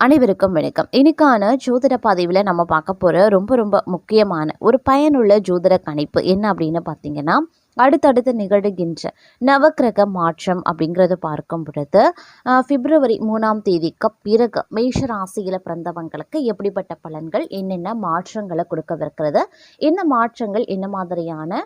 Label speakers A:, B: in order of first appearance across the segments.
A: அனைவருக்கும் வணக்கம். இன்னைக்கான ஜோதிட பதிவில் நம்ம பார்க்க போகிற ரொம்ப முக்கியமான ஒரு பயனுள்ள ஜோதிட கணிப்பு என்ன அப்படின்னு பார்த்தீங்கன்னா, அடுத்தடுத்து நிகழ்கின்ற நவக்கிரக மாற்றம் அப்படிங்கிறது பார்க்கும் பொழுது பிப்ரவரி 3ஆம் தேதிக்கு பிறகு மேஷ ராசியில் பிறந்தவங்களுக்கு எப்படிப்பட்ட பலன்கள், என்னென்ன மாற்றங்களை கொடுக்கவிருக்கிறது, இந்த மாற்றங்கள் என்ன மாதிரியான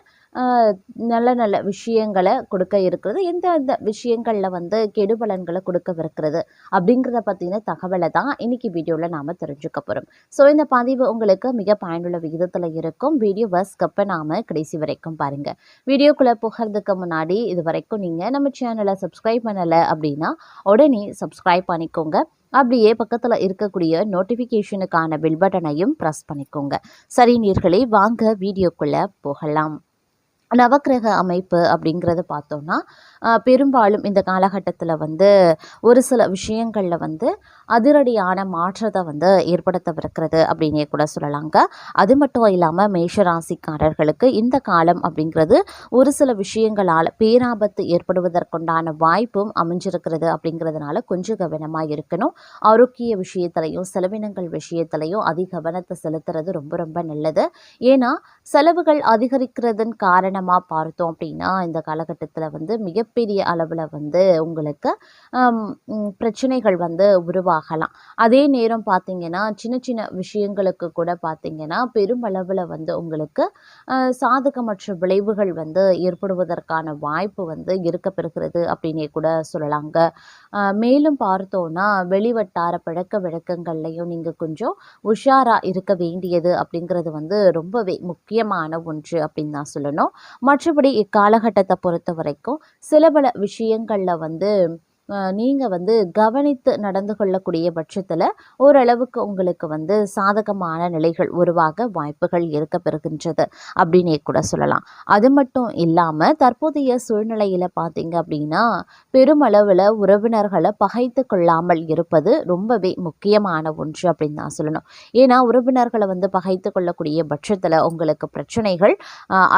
A: நல்ல நல்ல விஷயங்களை கொடுக்க இருக்கிறது, எந்த விஷயங்களில் கெடுபலன்களை கொடுக்கவிருக்கிறது அப்படிங்கிறத பற்றின தகவலை தான் இன்னைக்கு வீடியோவில் நாம் தெரிஞ்சுக்க போகிறோம். ஸோ இந்த பதிவு உங்களுக்கு மிக பயனுள்ள விகிதத்தில் இருக்கும். வீடியோவை ஸ்கிப் பண்ணாம கடைசி வரைக்கும் பாருங்கள். வீடியோக்குள்ளே போகிறதுக்கு முன்னாடி இது வரைக்கும் நீங்கள் நம்ம சேனலை சப்ஸ்கிரைப் பண்ணலை அப்படின்னா உடனே சப்ஸ்கிரைப் பண்ணிக்கோங்க. அப்படியே பக்கத்தில் இருக்கக்கூடிய நோட்டிஃபிகேஷனுக்கான பெல் பட்டனையும் ப்ரெஸ் பண்ணிக்கோங்க. சரி நேயர்களே, வாங்க வீடியோக்குள்ளே போகலாம். நவக்கிரக அமைப்பு அப்படிங்கிறத பார்த்தோன்னா பெரும்பாலும் இந்த காலகட்டத்தில் ஒரு சில விஷயங்களில் அதிரடியான மாற்றத்தை ஏற்படுத்தவிருக்கிறது அப்படின்னே கூட சொல்லலாங்க. அது மட்டும் இல்லாமல் மேஷராசிக்காரர்களுக்கு இந்த காலம் அப்படிங்கிறது ஒரு சில விஷயங்களால் பேராபத்து ஏற்படுவதற்குண்டான வாய்ப்பும் அமைஞ்சிருக்கிறது. அப்படிங்கிறதுனால கொஞ்சம் கவனமாக இருக்கணும். ஆரோக்கிய விஷயத்திலையும் செலவினங்கள் விஷயத்திலையும் அதிக கவனத்தை செலுத்துறது ரொம்ப நல்லது. ஏன்னா செலவுகள் அதிகரிக்கிறதன் காரணமாக பார்த்தோம் அப்படின்னா இந்த காலகட்டத்தில் மிகப்பெரிய அளவில் உங்களுக்கு பிரச்சனைகள் உருவாகலாம். அதே நேரம் பார்த்தீங்கன்னா சின்ன சின்ன விஷயங்களுக்கு கூட பார்த்தீங்கன்னா பெருமளவில் உங்களுக்கு சாதகமற்ற விளைவுகள் ஏற்படுவதற்கான வாய்ப்பு இருக்கப்பெறுகிறது அப்படின்னே கூட சொல்லலாங்க. மேலும் பார்த்தோன்னா வெளிவட்டார பழக்க வழக்கங்கள்லையும் நீங்கள் கொஞ்சம் உஷாராக இருக்க வேண்டியது அப்படிங்கிறது ரொம்பவே முக்கியமான ஒன்று அப்படின்னு தான் சொல்லணும். மற்றபடி இக்காலகட்டத்தை பொறுத்த வரைக்கும் சில பல விஷயங்களில் நீங்கள் கவனித்து நடந்து கொள்ளக்கூடிய பட்சத்தில் ஓரளவுக்கு உங்களுக்கு சாதகமான நிலைகள் உருவாக வாய்ப்புகள் இருக்க பெறுகின்றது அப்படின்னே கூட சொல்லலாம். அது மட்டும் இல்லாமல் தற்போதைய சூழ்நிலையில் பார்த்தீங்க அப்படின்னா பெருமளவில் உறவினர்களை பகைத்து கொள்ளாமல் இருப்பது ரொம்பவே முக்கியமான ஒன்று அப்படின்னு தான் சொல்லணும். ஏன்னா உறவினர்களை பகைத்து கொள்ளக்கூடிய பட்சத்தில் உங்களுக்கு பிரச்சனைகள்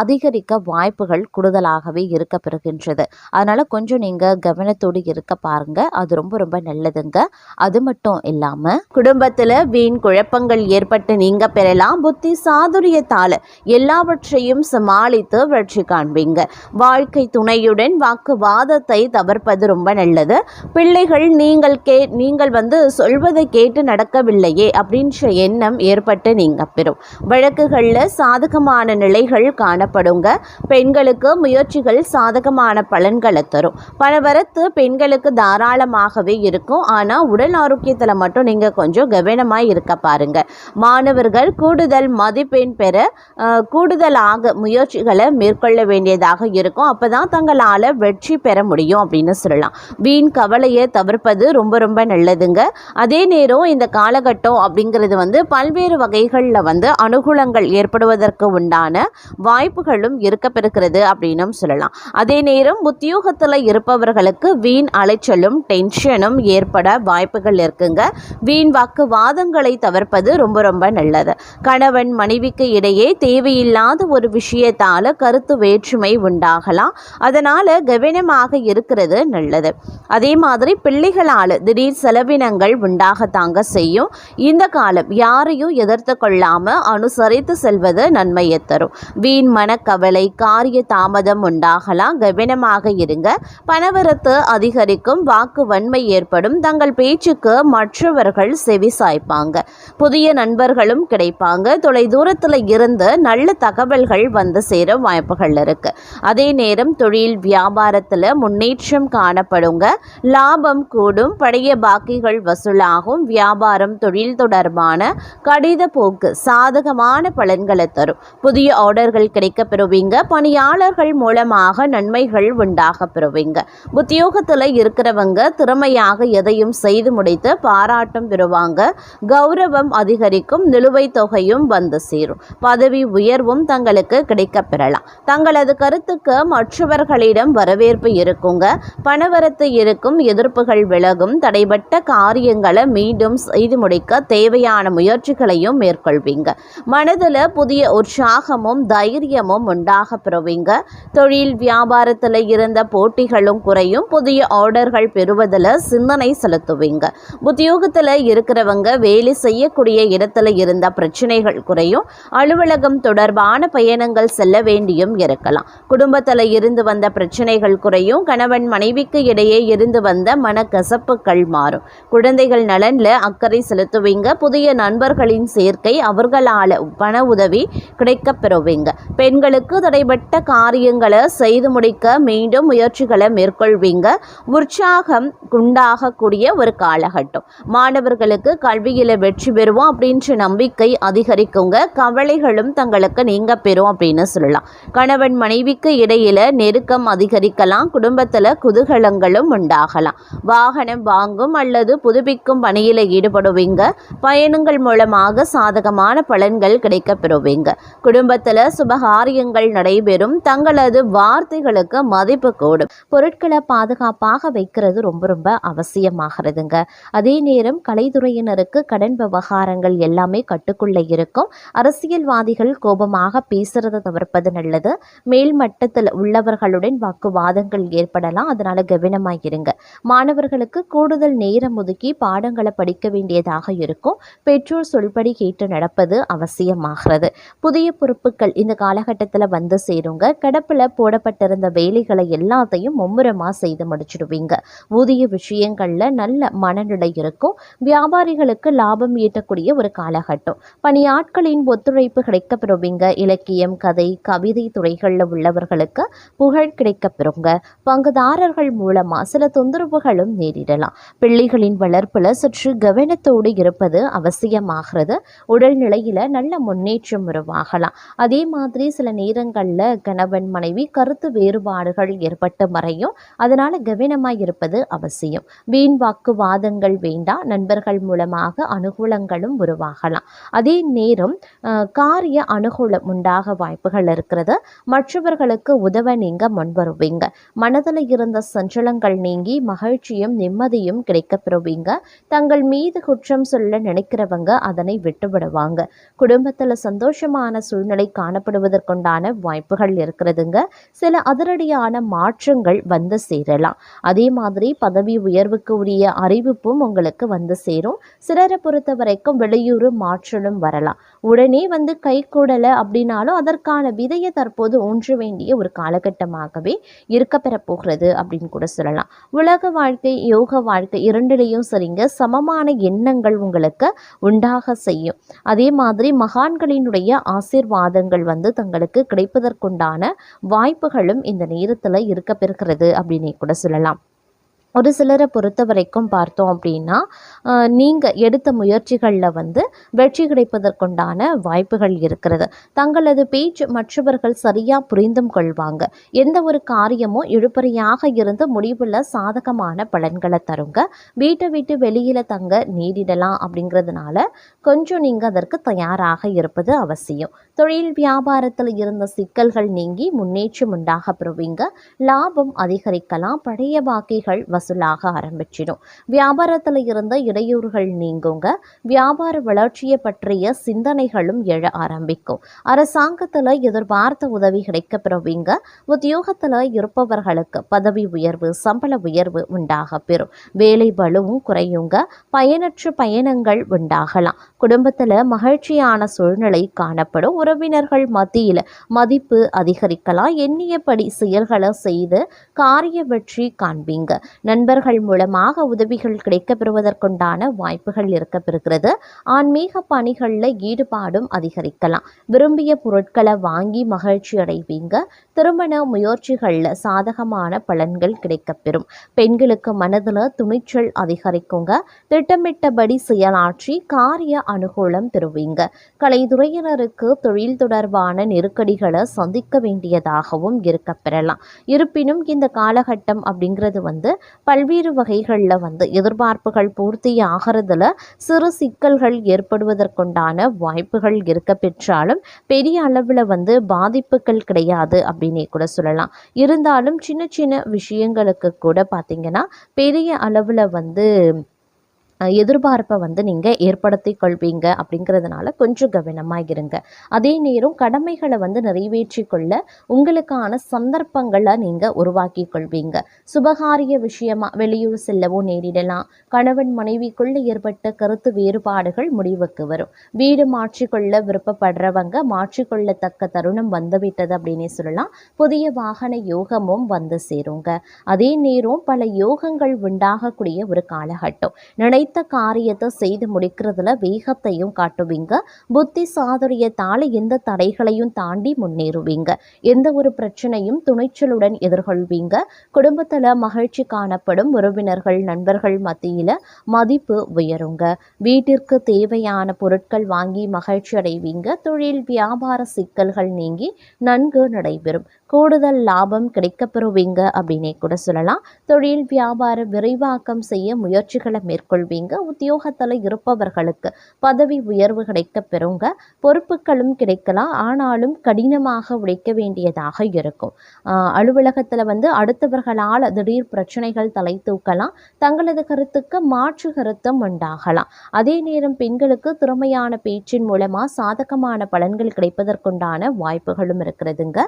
A: அதிகரிக்க வாய்ப்புகள் கூடுதலாகவே இருக்க பெறுகின்றது. அதனால் கொஞ்சம் நீங்கள் கவனத்தோடு இருக்க பாருங்க, அது ரொம்ப நல்லதுங்க. அது மட்டும் இல்லாம குடும்பத்துல வீண் குழப்பங்கள் ஏற்பட்டு நீங்க பெறலாம். புத்தி சாதுரியத்தால எல்லாவற்றையும் சமாளித்து வெற்றி காண்பீங்க. வாழ்க்கை துணையுடன் வாக்குவாதத்தை தவிர்ப்பது ரொம்ப நல்லது. பிள்ளைகள் நீங்கள் சொல்வதை கேட்டு நடக்கவில்லையே அப்படின்ற எண்ணம் ஏற்பட்டு நீங்க பெறும். வழக்குகள்ல சாதகமான நிலைகள் காணப்படுங்க. பெண்களுக்கு முயற்சிகள் சாதகமான பலன்களை தரும். பணவரத்து பெண்களுக்கு தாராளமாகவே இருக்கும். ஆனால் உடல் ஆரோக்கியத்தில் மட்டும் நீங்கள் கொஞ்சம் கவனமாக இருக்க பாருங்க. மாணவர்கள் கூடுதல் மதிப்பெண் பெற கூடுதலாக முயற்சிகளை மேற்கொள்ள வேண்டியதாக இருக்கும். அப்போ தான் தங்களால் வெற்றி பெற முடியும் அப்படின்னு சொல்லலாம். வீண் கவலையை தவிர்ப்பது ரொம்ப நல்லதுங்க. அதே நேரம் இந்த காலகட்டம் அப்படிங்கிறது பல்வேறு வகைகளில் அனுகூலங்கள் ஏற்படுவதற்கு உண்டான வாய்ப்புகளும் இருக்க பெறுகிறது அப்படின்னும் சொல்லலாம். அதே நேரம் உத்தியோகத்தில் இருப்பவர்களுக்கு வீண் அலைச்சலும் டென்ஷனும் ஏற்பட வாய்ப்புகள் இருக்குங்க. வீண் வாக்குவாதங்களை தவிர்ப்பது ரொம்ப நல்லது. கணவன் மனைவிக்கு இடையே தேவையில்லாத ஒரு விஷயத்தால கருத்து வேற்றுமை உண்டாகலாம். அதனால கவனமாக இருக்கிறது நல்லது. அதே மாதிரி பிள்ளைகளால் திடீர் செலவினங்கள் உண்டாகத்தாங்க செய்யும். இந்த காலம் யாரையும் எதிர்த்து கொள்ளாம அனுசரித்து செல்வது நன்மையை தரும். வீண் மனக்கவலை காரிய தாமதம் உண்டாகலாம். கவனமாக இருங்க. பணவரத்து அதிகரிக்கும். வாக்கு வன்மை ஏற்படும். தங்கள் பேச்சுக்கு மற்றவர்கள் செவி சாய்ப்பாங்க. புதிய நண்பர்களும் கிடைப்பாங்க. தொலை தூரத்தில் இருந்து நல்ல தகவல்கள் சேர வாய்ப்புகள் இருக்கு. அதே நேரம் தொழில் வியாபாரத்தில் முன்னேற்றம் காணப்படுங்க. லாபம் கூடும். பழைய பாக்கிகள் வசூலாகும். வியாபாரம் தொழில் தொடர்பான கடித போக்கு சாதகமான பலன்களை தரும். புதிய ஆர்டர்கள் கிடைக்க பெறுவீங்க. பணியாளர்கள் மூலமாக நன்மைகள் உண்டாக பெறுவீங்க. உத்தியோகத்தில் இருக்கிறவங்க திறமையாக எதையும் செய்து முடித்து பாராட்டம் பெறுவாங்க. கௌரவம் அதிகரிக்கும். நிலுவைத் தொகையும் சேரும். பதவி உயர்வும் தங்களுக்கு கிடைக்க பெறலாம். தங்களது கருத்துக்கு மற்றவர்களிடம் வரவேற்பு இருக்குங்க. பணவரத்து இருக்கும். எதிர்ப்புகள் விலகும். தடைபட்ட காரியங்களை மீண்டும் செய்து முடிக்க தேவையான முயற்சிகளையும் மேற்கொள்வீங்க. மனதில் புதிய உற்சாகமும் தைரியமும் உண்டாக பெறுவீங்க. தொழில் வியாபாரத்தில் இருந்த போட்டிகளும் குறையும். புதிய ஆர்டர் உறவினர்கள் பெறுவதில் சிந்தனை செலுத்துவீங்க. உத்தியோகத்தில் இருக்கிறவங்க வேலை செய்யக்கூடிய இடத்துல இருந்த பிரச்சனைகள் குறையும். அலுவலகம் தொடர்பான பயணங்கள் செல்ல வேண்டியும் இருக்கலாம். குடும்பத்தில் இருந்து வந்த பிரச்சனைகள் குறையும். கணவன் மனைவிக்கு இடையே இருந்து வந்த மனக்கசப்புகள் மாறும். குழந்தைகள் நலன்ல அக்கறை செலுத்துவீங்க. புதிய நண்பர்களின் சேர்க்கை, அவர்களால் பண உதவி கிடைக்க பெறுவீங்க. பெண்களுக்கு தடைபட்ட காரியங்களை செய்து முடிக்க மீண்டும் முயற்சிகளை மேற்கொள்வீங்க. உற்சாகம் உண்டாகக்கூடிய ஒரு காலகட்டம். மாணவர்களுக்கு கல்வியில வெற்றி பெறுவோம் அப்படின்ற நம்பிக்கை அதிகரிக்குங்க. கவலைகளும் தங்களுக்கு நீங்க பெறும் அப்படின்னு சொல்லலாம். கணவன் மனைவிக்கு இடையில நெருக்கம் அதிகரிக்கலாம். குடும்பத்துல குதூகலங்களும் உண்டாகலாம். வாகனம் வாங்கும் அல்லது புதுப்பிக்கும் பணியில ஈடுபடுவீங்க. பயணங்கள் மூலமாக சாதகமான பலன்கள் கிடைக்க பெறுவீங்க. குடும்பத்துல சுபகாரியங்கள் நடைபெறும். தங்களது வார்த்தைகளுக்கு மதிப்பு கூடும். பொருட்களை பாதுகாப்பாக வைக்கிறது ரொம்ப ரொம்ப அவசியமாகிறதுங்க. அதே நேரம் கலைத்துறையினருக்கு கடன் விவகாரங்கள் எல்லாமே கட்டுக்குள்ள இருக்கும். அரசியல்வாதிகள் கோபமாக பேசுறதை தவிர்ப்பது நல்லது. மேல்மட்டத்தில் உள்ளவர்களுடன் வாக்குவாதங்கள் ஏற்படலாம். அதனால கவனமாயிருங்க. மாணவர்களுக்கு கூடுதல் நேரம் ஒதுக்கி பாடங்களை படிக்க வேண்டியதாக இருக்கும். பெற்றோர் சொல்படி கேட்டு நடப்பது அவசியமாகிறது. புதிய பொறுப்புகள் இந்த காலகட்டத்தில் வந்து சேருங்க. கிடப்பில் போடப்பட்டிருந்த வேலைகளை எல்லாத்தையும் மும்முரமாக செய்து முடிச்சிடுவீங்க. ஊதிய விஷயங்களில் நல்ல மனநிலை இருக்கும். வியாபாரிகளுக்கு லாபம் ஈட்டக்கூடிய ஒரு காலகட்டம். பணியாட்களின் ஒத்துழைப்பு கிடைக்கப்பெறுவீங்க. இலக்கியம், கதை, கவிதை துறைகளில் உள்ளவர்களுக்கு புகழ் கிடைக்கப்பெறுங்க. பங்குதாரர்கள் மூலமாக சில தொந்தரவுகளும் நேரிடலாம். பிள்ளைகளின் வளர்ப்பில் சற்று கவனத்தோடு இருப்பது அவசியமாகிறது. உடல்நிலையில் நல்ல முன்னேற்றம் உருவாகலாம். அதே மாதிரி சில நேரங்களில் கணவன் மனைவி கருத்து வேறுபாடுகள் ஏற்பட்டு மறையும். அதனால கவனமாக இருப்பது அவசியம். வீண் வாக்குவாதங்கள் வேண்டாம். நண்பர்கள் மூலமாக அனுகூலங்களும் உருவாகலாம். அதே நேரம் காரிய அனுகூலம் உண்டாக வாய்ப்புகள் இருக்கிறது. மற்றவர்களுக்கு உதவ நீங்க முன்வருவீங்க. மனதில் இருந்த சஞ்சலங்கள் நீங்கி மகிழ்ச்சியும் நிம்மதியும் கிடைக்க பெறுவீங்க. தங்கள் மீது குற்றம் சொல்ல நினைக்கிறவங்க அதனை விட்டுவிடுவாங்க. குடும்பத்தில் சந்தோஷமான சூழ்நிலை காணப்படுவதற்குண்டான வாய்ப்புகள் இருக்கிறதுங்க. சில அதிரடியான மாற்றங்கள் வந்து சேரலாம். அதே மாதிரி பதவி உயர்வுக்கு உரிய அறிவிப்பும் உங்களுக்கு வந்து சேரும். சிலரை பொறுத்த வரைக்கும் வெளியூர் மாற்றலும் வரலாம். உடனே வந்து கை கூடலை அப்படின்னாலும் அதற்கான விதையை தற்போது ஊன்ற வேண்டிய ஒரு காலகட்டமாகவே இருக்க பெற போகிறது அப்படின்னு கூட சொல்லலாம். உலக வாழ்க்கை, யோக வாழ்க்கை இரண்டிலையும் சரிங்க சமமான எண்ணங்கள் உங்களுக்கு உண்டாக செய்யும். அதே மாதிரி மகான்களினுடைய ஆசீர்வாதங்கள் வந்து தங்களுக்கு கிடைப்பதற்குண்டான வாய்ப்புகளும் இந்த நேரத்தில் இருக்க பெறுகிறது அப்படின்னு கூட சொல்லலாம். ஒரு சிலரை பொறுத்த வரைக்கும் பார்த்தோம் அப்படின்னா நீங்கள் எடுத்த முயற்சிகளில் வந்து வெற்றி கிடைப்பதற்குண்டான வாய்ப்புகள் இருக்கிறது. தங்களது பேச்சு மற்றவர்கள் சரியாக புரிந்தும் கொள்வாங்க. எந்த ஒரு காரியமும் இழுபறியாக இருந்து முடிவில் சாதகமான பலன்களை தருங்க. வீட்டை விட்டு வெளியில் தங்க நேரிடலாம். அப்படிங்கிறதுனால கொஞ்சம் நீங்கள் அதற்கு தயாராக இருப்பது அவசியம். தொழில் வியாபாரத்தில் இருந்த சிக்கல்கள் நீங்கி முன்னேற்றம் உண்டாக பெறுவீங்க. லாபம் அதிகரிக்கலாம். பழைய பாக்கிகள் வசூலாக ஆரம்பிச்சிடும். வியாபாரத்தில் இருந்த இடையூறுகள் நீங்குங்க. வியாபார வளர்ச்சியை பற்றிய சிந்தனைகளும் எழ ஆரம்பிக்கும். அரசாங்கத்தில் எதிர்பார்த்த உதவி கிடைக்க பெறுவீங்க. உத்தியோகத்தில் இருப்பவர்களுக்கு பதவி உயர்வு, சம்பள உயர்வு உண்டாக பெறும். வேலை பளுவும் குறையுங்க. பயனற்ற பயணங்கள் உண்டாகலாம். குடும்பத்தில் மகிழ்ச்சியான சூழ்நிலை காணப்படும். உறவினர்கள் மத்தியில் மதிப்பு அதிகரிக்கலாம். எண்ணியபடி செயல்களை செய்து காரிய வெற்றி காண்பீங்க. நண்பர்கள் மூலமாக உதவிகள் கிடைக்க பெறுவதற்குண்டான வாய்ப்புகள் இருக்க பெறுகிறது. ஆன்மீக பணிகளில் ஈடுபாடும் அதிகரிக்கலாம். விரும்பிய பொருட்களை வாங்கி மகிழ்ச்சி அடைவீங்க. திருமண முயற்சிகளில் சாதகமான பலன்கள் கிடைக்கப்பெறும். பெண்களுக்கு மனதில் துணிச்சல் அதிகரிக்குங்க. திட்டமிட்டபடி செயலாற்றி காரிய அனுகூலம் பெறுவீங்க. கலைத்துறையினருக்கு தொழில் தொடர்பான நெருக்கடிகளை சந்திக்க வேண்டியதாகவும் இருக்க பெறலாம். இருப்பினும் இந்த காலகட்டம் அப்படிங்கிறது வந்து பல்வேறு வகைகளில் வந்து எதிர்பார்ப்புகள் பூர்த்தி ஆகிறதுல சிறு சிக்கல்கள் ஏற்படுவதற்குண்டான வாய்ப்புகள் இருக்க பெற்றாலும் பெரிய அளவில் வந்து பாதிப்புகள் கிடையாது அப்படின்னே கூட சொல்லலாம். இருந்தாலும் சின்ன சின்ன விஷயங்களுக்கு கூட பார்த்திங்கன்னா பெரிய அளவில் வந்து எதிர்பார்ப்பை வந்து நீங்கள் ஏற்படுத்தி கொள்வீங்க. அப்படிங்கிறதுனால கொஞ்சம் கவனமாக இருங்க. அதே நேரம் கடமைகளை வந்து நிறைவேற்றி கொள்ள உங்களுக்கான சந்தர்ப்பங்களை நீங்கள் உருவாக்கி கொள்வீங்க. சுபகாரிய விஷயமா வெளியூர் செல்லவோ நேரிடலாம். கணவன் மனைவிக்குள்ள ஏற்பட்ட கருத்து வேறுபாடுகள் முடிவுக்கு வரும். வீடு மாற்றிக்கொள்ள விருப்பப்படுறவங்க மாற்றிக்கொள்ளத்தக்க தருணம் வந்துவிட்டது அப்படின்னே சொல்லலாம். புதிய வாகன யோகமும் வந்து சேருங்க. அதே நேரம் பல யோகங்கள் உண்டாகக்கூடிய ஒரு காலகட்டம். நினைத்த காரியத்தை செய்து முடிக்கிறதுல வேகத்தையும் காட்டுவீங்க. புத்தி சாதுரியத்தால எந்த தடைகளையும் தாண்டி முன்னேறுவீங்க. எந்த ஒரு பிரச்சனையும் துணிச்சலுடன் எதிர்கொள்வீங்க. குடும்பத்துல மகிழ்ச்சி காணப்படும். உறவினர்கள் நண்பர்கள் மத்தியில மதிப்பு உயருங்க. வீட்டிற்கு தேவையான பொருட்கள் வாங்கி மகிழ்ச்சி அடைவீங்க. தொழில் வியாபார சிக்கல்கள் நீங்கி நன்கு நடைபெறும். கூடுதல் லாபம் கிடைக்கப்பெறுவீங்க அப்படின்னே கூட சொல்லலாம். தொழில் வியாபார விரிவாக்கம் செய்ய முயற்சிகளை மேற்கொள்வீங்க. உத்தியோகத்தில் இருப்பவர்களுக்கு பதவி உயர்வு கிடைக்க பெறுங்க. பொறுப்புகளும் கிடைக்கலாம். ஆனாலும் கடினமாக உழைக்க வேண்டியதாக இருக்கும். அலுவலகத்தில் வந்து அடுத்தவர்களால் திடீர் பிரச்சனைகள் தலை தூக்கலாம். தங்களது கருத்துக்கு மாற்று கருத்தும் உண்டாகலாம். அதே நேரம் பெண்களுக்கு திறமையான பேச்சின் மூலமா சாதகமான பலன்கள் கிடைப்பதற்குண்டான வாய்ப்புகளும் இருக்கிறதுங்க.